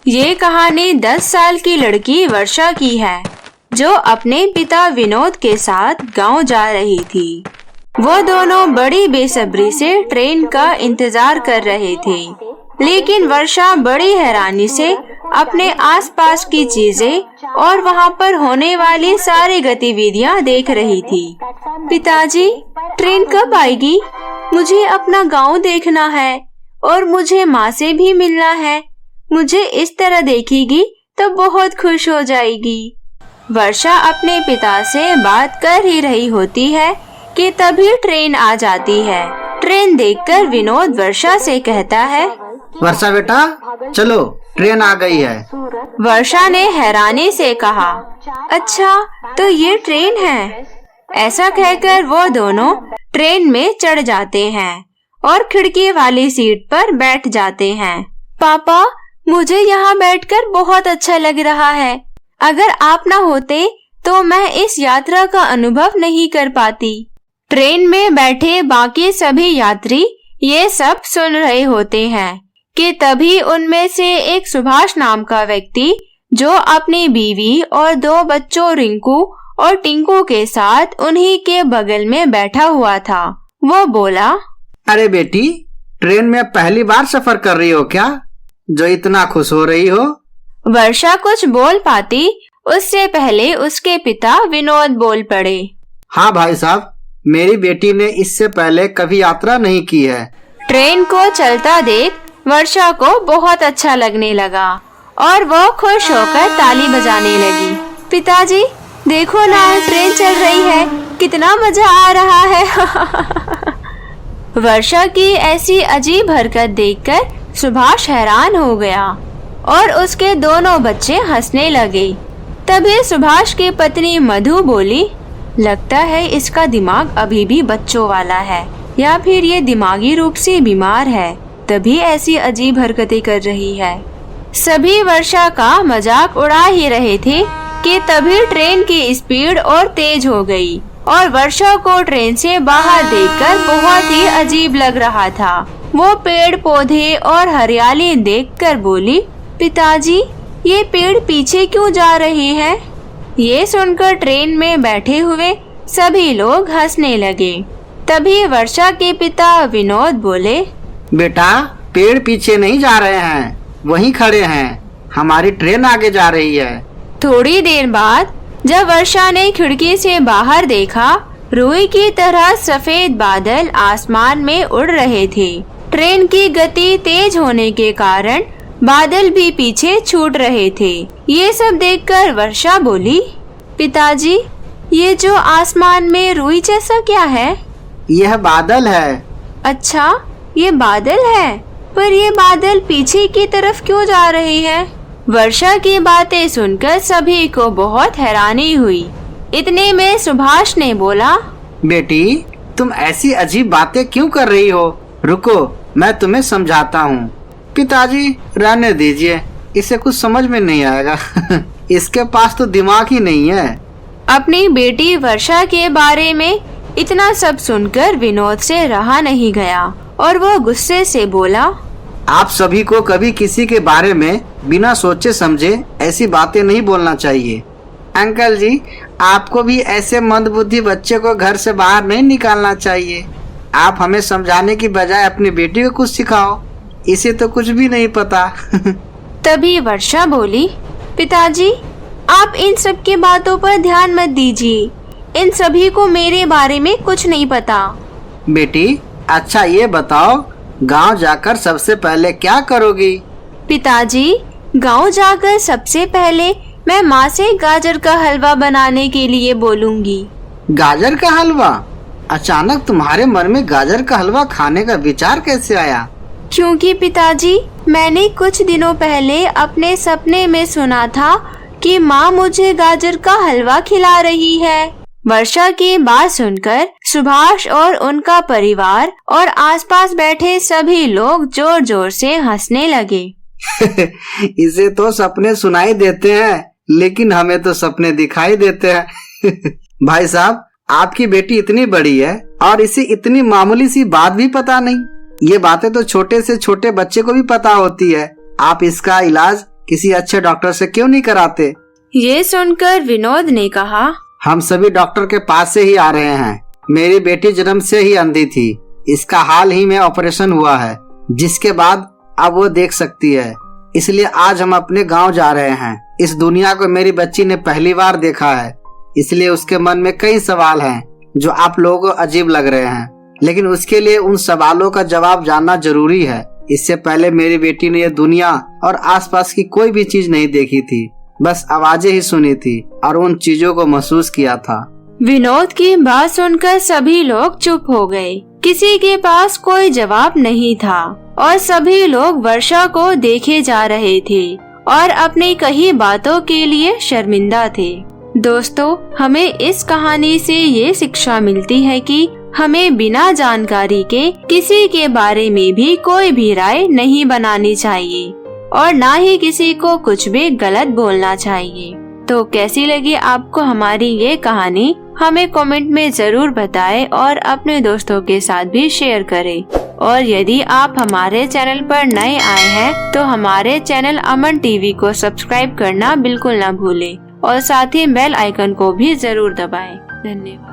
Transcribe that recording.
ये कहानी 10 साल की लड़की वर्षा की है, जो अपने पिता विनोद के साथ गांव जा रही थी। वो दोनों बड़ी बेसब्री से ट्रेन का इंतजार कर रहे थे, लेकिन वर्षा बड़ी हैरानी से अपने आसपास की चीजें और वहाँ पर होने वाली सारी गतिविधियाँ देख रही थी। पिताजी, ट्रेन कब आएगी? मुझे अपना गांव देखना है और मुझे माँ से भी मिलना है। मुझे इस तरह देखेगी तो बहुत खुश हो जाएगी। वर्षा अपने पिता से बात कर ही रही होती है कि तभी ट्रेन आ जाती है। ट्रेन देखकर विनोद वर्षा से कहता है, वर्षा बेटा, चलो ट्रेन आ गई है। वर्षा ने हैरानी से कहा, अच्छा तो ये ट्रेन है। ऐसा कहकर वो दोनों ट्रेन में चढ़ जाते हैं और खिड़की वाली सीट पर बैठ जाते हैं। पापा, मुझे यहाँ बैठकर बहुत अच्छा लग रहा है। अगर आप न होते तो मैं इस यात्रा का अनुभव नहीं कर पाती। ट्रेन में बैठे बाकी सभी यात्री ये सब सुन रहे होते हैं कि तभी उनमें से एक सुभाष नाम का व्यक्ति, जो अपनी बीवी और 2 बच्चों रिंकू और टिंकू के साथ उन्हीं के बगल में बैठा हुआ था, वो बोला, अरे बेटी, ट्रेन में पहली बार सफर कर रही हो क्या, जो इतना खुश हो रही हो? वर्षा कुछ बोल पाती उससे पहले उसके पिता विनोद बोल पड़े, हाँ भाई साहब, मेरी बेटी ने इससे पहले कभी यात्रा नहीं की है। ट्रेन को चलता देख वर्षा को बहुत अच्छा लगने लगा और वो खुश होकर ताली बजाने लगी। पिताजी, देखो ना, ट्रेन चल रही है, कितना मजा आ रहा है। वर्षा की ऐसी अजीब हरकत देखकर सुभाष हैरान हो गया और उसके दोनों बच्चे हंसने लगे। तभी सुभाष की पत्नी मधु बोली, लगता है इसका दिमाग अभी भी बच्चों वाला है, या फिर ये दिमागी रूप से बीमार है, तभी ऐसी अजीब हरकतें कर रही है। सभी वर्षा का मजाक उड़ा ही रहे थे कि तभी ट्रेन की स्पीड और तेज हो गई और वर्षा को ट्रेन से बाहर देखकर बहुत ही अजीब लग रहा था। वो पेड़ पौधे और हरियाली देखकर बोली, पिताजी, ये पेड़ पीछे क्यों जा रहे हैं? ये सुनकर ट्रेन में बैठे हुए सभी लोग हंसने लगे। तभी वर्षा के पिता विनोद बोले, बेटा, पेड़ पीछे नहीं जा रहे हैं, वहीं खड़े हैं, हमारी ट्रेन आगे जा रही है। थोड़ी देर बाद जब वर्षा ने खिड़की से बाहर देखा, रुई की तरह सफेद बादल आसमान में उड़ रहे थे। ट्रेन की गति तेज होने के कारण बादल भी पीछे छूट रहे थे। ये सब देखकर वर्षा बोली, पिताजी, ये जो आसमान में रुई जैसा क्या है? यह बादल है। अच्छा, ये बादल है, पर ये बादल पीछे की तरफ क्यों जा रहे हैं? वर्षा की बातें सुनकर सभी को बहुत हैरानी हुई। इतने में सुभाष ने बोला, बेटी, तुम ऐसी अजीब बातें क्यों कर रही हो? रुको, मैं तुम्हें समझाता हूँ। पिताजी, रहने दीजिए, इसे कुछ समझ में नहीं आएगा। इसके पास तो दिमाग ही नहीं है। अपनी बेटी वर्षा के बारे में इतना सब सुनकर विनोद से रहा नहीं गया और वो गुस्से से बोला, आप सभी को कभी किसी के बारे में बिना सोचे समझे ऐसी बातें नहीं बोलना चाहिए। अंकल जी, आपको भी ऐसे मंदबुद्धि बच्चे को घर से बाहर नहीं निकालना चाहिए। आप हमें समझाने की बजाय अपनी बेटी को कुछ सिखाओ, इसे तो कुछ भी नहीं पता। तभी वर्षा बोली, पिताजी, आप इन सब की बातों पर ध्यान मत दीजिए, इन सभी को मेरे बारे में कुछ नहीं पता। बेटी, अच्छा ये बताओ, गांव जाकर सबसे पहले क्या करोगी? पिताजी, गांव जाकर सबसे पहले मैं माँ से गाजर का हलवा बनाने के लिए बोलूंगी। गाजर का हलवा? अचानक तुम्हारे मन में गाजर का हलवा खाने का विचार कैसे आया? क्योंकि पिताजी, मैंने कुछ दिनों पहले अपने सपने में सुना था कि माँ मुझे गाजर का हलवा खिला रही है। वर्षा की बात सुनकर सुभाष और उनका परिवार और आसपास बैठे सभी लोग जोर जोर से हंसने लगे। इसे तो सपने सुनाई देते हैं, लेकिन हमें तो सपने दिखाई देते हैं। भाई साहब, आपकी बेटी इतनी बड़ी है और इसे इतनी मामूली सी बात भी पता नहीं। ये बातें तो छोटे से छोटे बच्चे को भी पता होती है। आप इसका इलाज किसी अच्छे डॉक्टर से क्यों नहीं कराते? ये सुनकर विनोद ने कहा, हम सभी डॉक्टर के पास से ही आ रहे हैं। मेरी बेटी जन्म से ही अंधी थी। इसका हाल ही में ऑपरेशन हुआ है, जिसके बाद अब वो देख सकती है। इसलिए आज हम अपने गांव जा रहे हैं। इस दुनिया को मेरी बच्ची ने पहली बार देखा है, इसलिए उसके मन में कई सवाल हैं जो आप लोगों को अजीब लग रहे हैं, लेकिन उसके लिए उन सवालों का जवाब जानना जरूरी है। इससे पहले मेरी बेटी ने यह दुनिया और आसपास की कोई भी चीज नहीं देखी थी, बस आवाजें ही सुनी थी और उन चीजों को महसूस किया था। विनोद की बात सुनकर सभी लोग चुप हो गए। किसी के पास कोई जवाब नहीं था और सभी लोग वर्षा को देखे जा रहे थे और अपनी कही बातों के लिए शर्मिंदा थे। दोस्तों, हमें इस कहानी से ये शिक्षा मिलती है कि हमें बिना जानकारी के किसी के बारे में भी कोई भी राय नहीं बनानी चाहिए और ना ही किसी को कुछ भी गलत बोलना चाहिए। तो कैसी लगी आपको हमारी ये कहानी? हमें कमेंट में जरूर बताएं और अपने दोस्तों के साथ भी शेयर करें। और यदि आप हमारे चैनल पर नए आए हैं तो हमारे चैनल अमन टीवी को सब्सक्राइब करना बिल्कुल ना भूलें और साथ ही बेल आइकन को भी जरूर दबाएं। धन्यवाद।